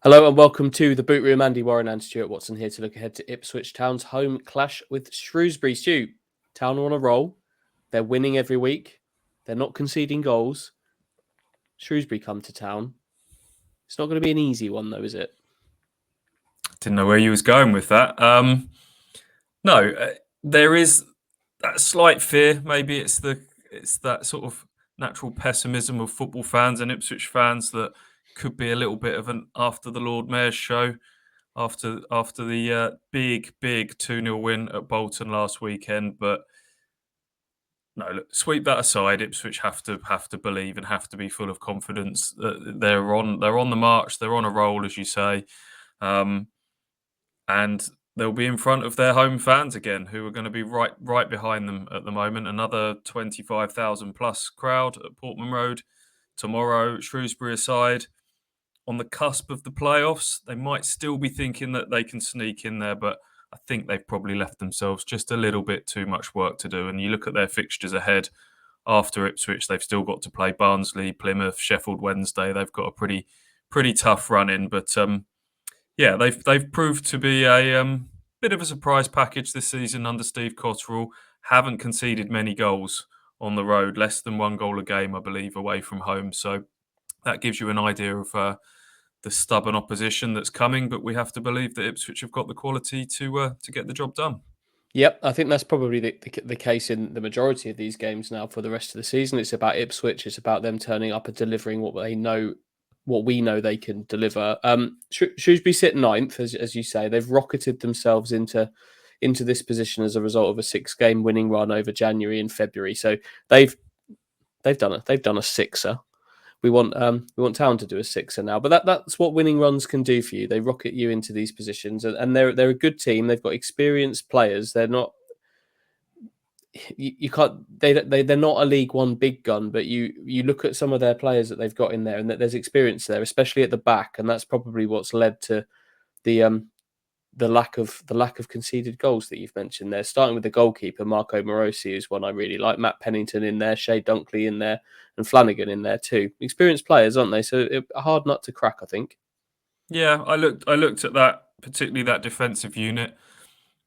Hello and welcome to the Boot Room. Andy, Warren and Stuart Watson here to look ahead to Ipswich Town's home clash with Shrewsbury. Stu, Town are on a roll. They're winning every week. They're not conceding goals. Shrewsbury come to town. It's not going to be an easy one though, is it? Didn't know where you was going with that. There is that slight fear. Maybe it's that sort of natural pessimism of football fans and Ipswich fans that could be a little bit of an after the Lord Mayor's show after the big 2-0 win at Bolton last weekend. But no, look, sweep that aside. Ipswich have to believe and have to be full of confidence. They're on the march. They're on a roll, as you say. And they'll be in front of their home fans again, who are going to be right behind them at the moment. Another 25,000 plus crowd at Portman Road tomorrow. Shrewsbury aside, on the cusp of the playoffs, they might still be thinking that they can sneak in there, but I think they've probably left themselves just a little bit too much work to do. And you look at their fixtures ahead after Ipswich, they've still got to play Barnsley, Plymouth, Sheffield Wednesday. They've got a pretty tough run in, but yeah, they've proved to be a bit of a surprise package this season under Steve Cotterill. Haven't conceded many goals on the road, less than 1 goal a game, I believe, away from home. So that gives you an idea of the stubborn opposition that's coming. But we have to believe that Ipswich have got the quality to get the job done. Yep, I think that's probably the case in the majority of these games now for the rest of the season. It's about Ipswich. It's about them turning up and delivering what we know they can deliver. Shrewsbury sit ninth, as you say. They've rocketed themselves into this position as a result of a 6-game winning run over January and February. So they've done a sixer. We want Town to do a sixer now, but that's what winning runs can do for you. They rocket you into these positions, and they're a good team. They've got experienced players. They're not. You can't. They're not a League One big gun, but you look at some of their players that they've got in there, and that there's experience there, especially at the back, and that's probably what's led to the lack of conceded goals that you've mentioned there. Starting with the goalkeeper, Marco Morosi, is one I really like. Matt Pennington in there, Shea Dunkley in there, and Flanagan in there too. Experienced players, aren't they? So a hard nut to crack, I think. Yeah, I looked at that, particularly that defensive unit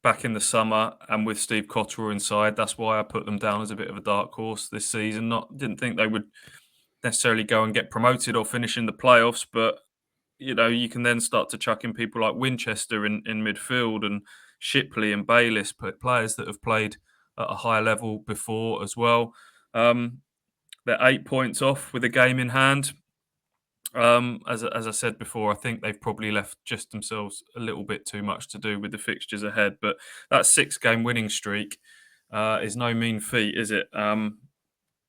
back in the summer, and with Steve Cotterill inside, that's why I put them down as a bit of a dark horse this season. Didn't think they would necessarily go and get promoted or finish in the playoffs, but you can then start to chuck in people like Winchester in midfield and Shipley and Bayliss, players that have played at a higher level before as well. They're 8 points off with a game in hand. As I said before, I think they've probably left just themselves a little bit too much to do with the fixtures ahead. But that 6-game winning streak is no mean feat, is it?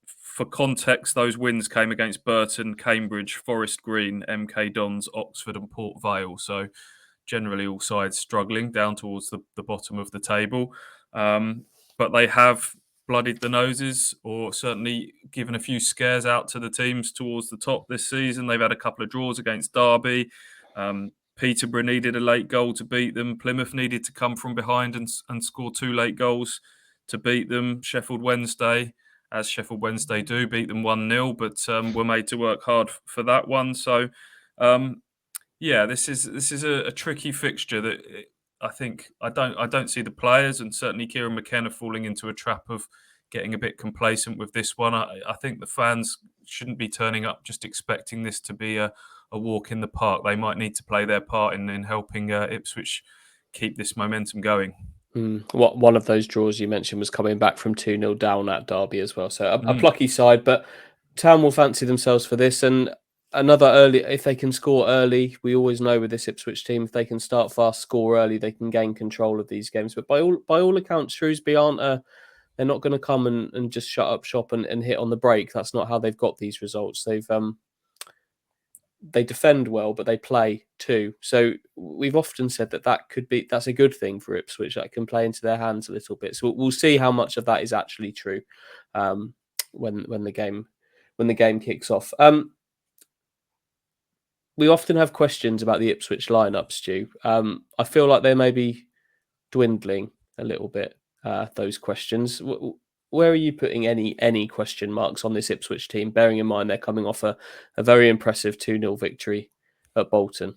For context, those wins came against Burton, Cambridge, Forest Green, MK Dons, Oxford and Port Vale. So generally all sides struggling down towards the bottom of the table. But they have bloodied the noses, or certainly given a few scares out to the teams towards the top this season. They've had a couple of draws against Derby. Peterborough needed a late goal to beat them. Plymouth needed to come from behind and score 2 late goals to beat them. Sheffield Wednesday, as Sheffield Wednesday do, beat them 1-0, but were made to work hard for that one. So, this is a tricky fixture that I think I don't see the players, and certainly Kieran McKenna, falling into a trap of getting a bit complacent with this one. I think the fans shouldn't be turning up just expecting this to be a walk in the park. They might need to play their part in helping Ipswich keep this momentum going. One of those draws you mentioned was coming back from 2-0 down at Derby as well. So a plucky side, but Town will fancy themselves for this. And another early, if they can score early, we always know with this Ipswich team, if they can start fast, score early, they can gain control of these games. But by all accounts, Shrewsbury they're not going to come and just shut up shop and hit on the break. That's not how they've got these results. They defend well, but they play too. So we've often said that's a good thing for Ipswich. That can play into their hands a little bit. So we'll see how much of that is actually true when the game kicks off. We often have questions about the Ipswich lineup, Stu. I feel like they're maybe dwindling a little bit. Those questions. Where are you putting any question marks on this Ipswich team, bearing in mind they're coming off a very impressive 2-0 victory at Bolton?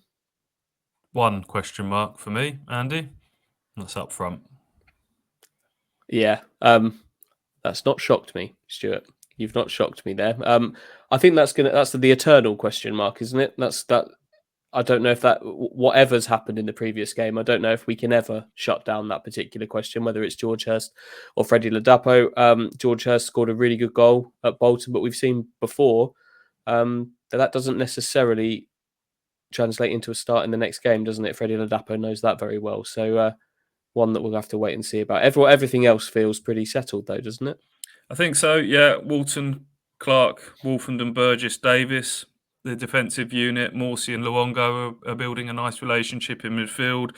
one question mark for me, Andy. That's up front. Yeah, that's not shocked me, Stuart. You've not shocked me there. I think that's the eternal question mark, isn't it? That's that. I don't know if that whatever's happened in the previous game. I don't know if we can ever shut down that particular question, whether it's George Hurst or Freddie Ladapo. George Hurst scored a really good goal at Bolton, but we've seen before that doesn't necessarily translate into a start in the next game, doesn't it? Freddie Ladapo knows that very well. So one that we'll have to wait and see about. Everything else feels pretty settled, though, doesn't it? I think so. Yeah, Walton, Clark, Wolfenden, Burgess, Davis, the defensive unit, Morsey and Luongo are building a nice relationship in midfield.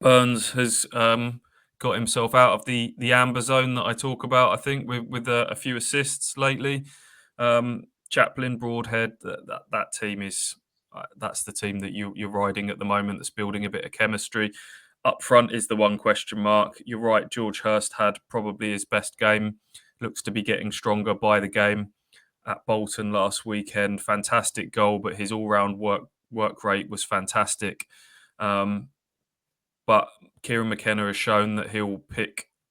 Burns has got himself out of the amber zone that I talk about, I think, with a few assists lately. Chaplin, Broadhead, that team is that's the team that you're riding at the moment. That's building a bit of chemistry. Up front is the one question mark. You're right. George Hurst had probably his best game. Looks to be getting stronger by the game at Bolton last weekend. Fantastic goal, but his all-round work rate was fantastic. But Kieran McKenna has shown that he'll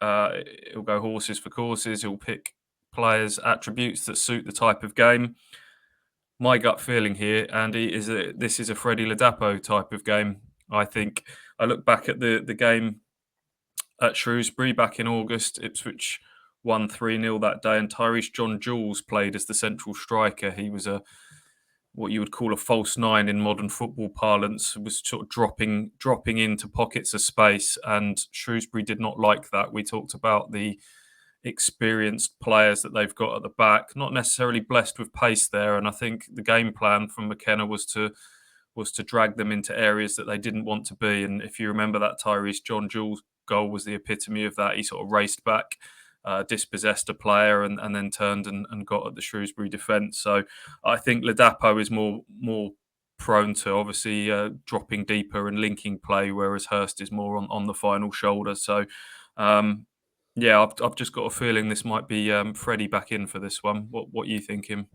go horses for courses. He'll pick players' attributes that suit the type of game. My gut feeling here, Andy, is that this is a Freddie Ladapo type of game. I think I look back at the game at Shrewsbury back in August. Ipswich won 3-0 that day, and Tyrese John Jules played as the central striker. He was what you would call a false nine in modern football parlance, was sort of dropping into pockets of space, and Shrewsbury did not like that. We talked about the experienced players that they've got at the back, not necessarily blessed with pace there, and I think the game plan from McKenna was to drag them into areas that they didn't want to be. And if you remember, that Tyrese John Jules goal was the epitome of that. He sort of raced back, dispossessed a player, and then turned and got at the Shrewsbury defence. So I think Ladapo is more prone to obviously dropping deeper and linking play, whereas Hurst is more on the final shoulder. So yeah, I've just got a feeling this might be Freddie back in for this one. What are you thinking?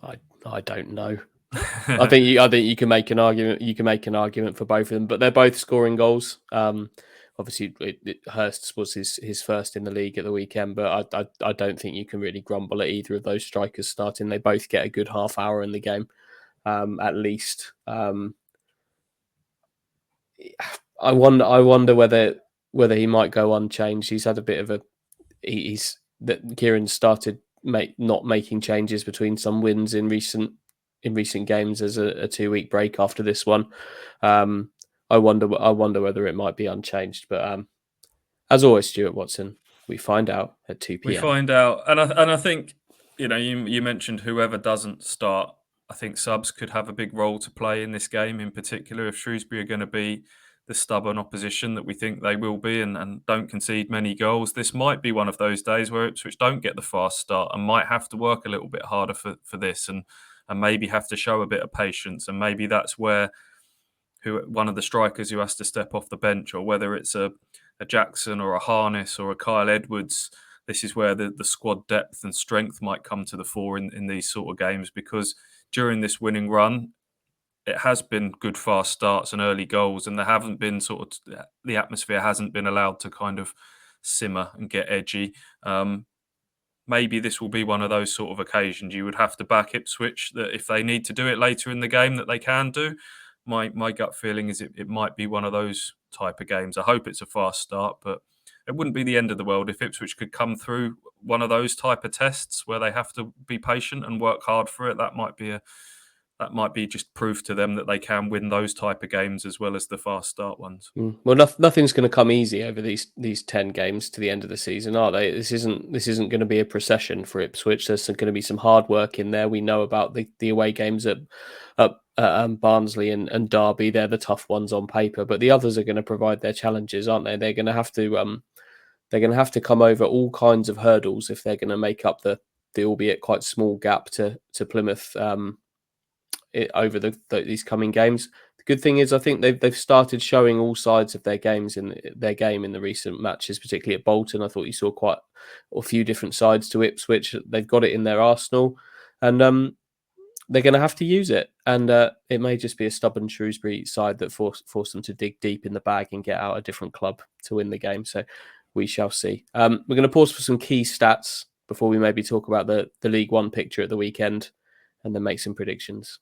I don't know. I think you can make an argument. You can make an argument for both of them, but they're both scoring goals. Obviously, Hurst was his first in the league at the weekend, but I don't think you can really grumble at either of those strikers starting. They both get a good half hour in the game, at least. I wonder whether he might go unchanged. He's had a bit of that Kieran started not making changes between some wins in recent games as a 2-week break after this one. I wonder whether it might be unchanged. But as always, Stuart Watson, we find out at 2 p.m. We find out, and I think you mentioned whoever doesn't start. I think subs could have a big role to play in this game, in particular if Shrewsbury are going to be the stubborn opposition that we think they will be and don't concede many goals. This might be one of those days where Ipswich don't get the fast start and might have to work a little bit harder for this and maybe have to show a bit of patience. And maybe that's where one of the strikers who has to step off the bench, or whether it's a Jackson or a Harness or a Kyle Edwards, this is where the squad depth and strength might come to the fore in these sort of games, because during this winning run, it has been good fast starts and early goals, and there haven't been the atmosphere hasn't been allowed to kind of simmer and get edgy. Maybe this will be one of those sort of occasions. You would have to back Ipswich that if they need to do it later in the game, that they can do. My gut feeling is it might be one of those type of games. I hope it's a fast start, but it wouldn't be the end of the world if Ipswich could come through one of those type of tests where they have to be patient and work hard for it. That might be just proof to them that they can win those type of games as well as the fast start ones. Well, nothing's going to come easy over these 10 games to the end of the season, are they? This isn't going to be a procession for Ipswich. There's going to be some hard work in there. We know about the away games at Barnsley and Derby. They're the tough ones on paper, but the others are going to provide their challenges, aren't they? They're going to have to come over all kinds of hurdles if they're going to make up the albeit quite small gap to Plymouth over these coming games. The good thing is, I think they've started showing all sides of their games in their game in the recent matches, particularly at Bolton. I thought you saw quite a few different sides to Ipswich. They've got it in their arsenal, and they're going to have to use it, and it may just be a stubborn Shrewsbury side that force them to dig deep in the bag and get out a different club to win the game. So we shall see. We're going to pause for some key stats before we maybe talk about the League One picture at the weekend, and then make some predictions.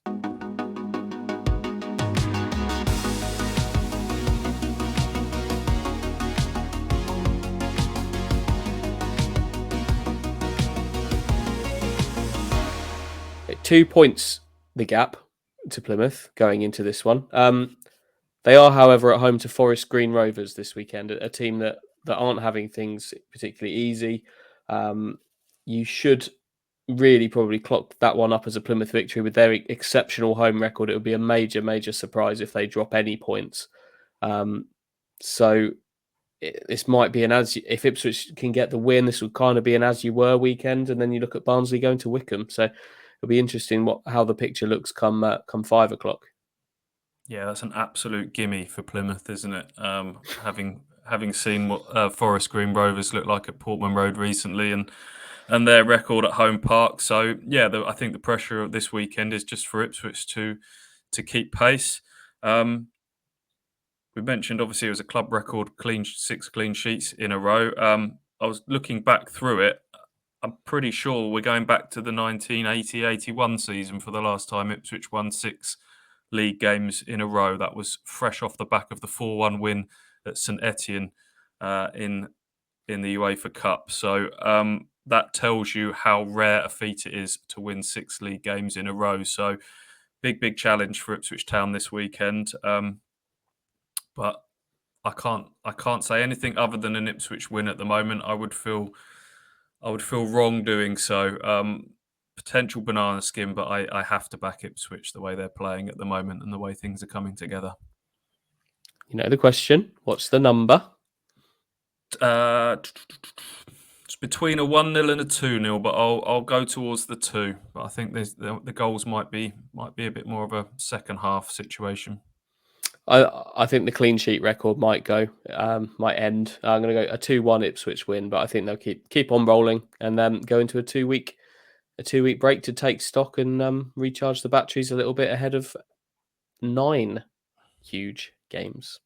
Okay, 2 points the gap to Plymouth going into this one. They are, however, at home to Forest Green Rovers this weekend, a team that aren't having things particularly easy. You should really probably clock that one up as a Plymouth victory with their exceptional home record. It would be a major, major surprise if they drop any points. So this might be if Ipswich can get the win, this would kind of be an as you were weekend, and then you look at Barnsley going to Wickham. So it'll be interesting how the picture looks come 5 o'clock. Yeah, that's an absolute gimme for Plymouth, isn't it? Having seen what Forest Green Rovers look like at Portman Road recently, and their record at home park. So yeah, I think the pressure of this weekend is just for Ipswich to keep pace. We mentioned obviously it was a club record 6 clean sheets in a row. I was looking back through it. I'm pretty sure we're going back to the 1980-81 season for the last time Ipswich won 6 league games in a row. That was fresh off the back of the 4-1 win at St Etienne in the UEFA Cup. So that tells you how rare a feat it is to win 6 league games in a row. So big challenge for Ipswich Town this weekend. But I can't say anything other than an Ipswich win at the moment. I would feel wrong doing so. Potential banana skin, but I have to back Ipswich the way they're playing at the moment and the way things are coming together. You know the question. What's the number? It's between a 1-0 and a 2-0, but I'll go towards the 2. But I think the goals might be a bit more of a second half situation. I think the clean sheet record might end. I'm going to go a 2-1 Ipswich win, but I think they'll keep on rolling and then go into a 2-week break to take stock and recharge the batteries a little bit ahead of 9 huge games.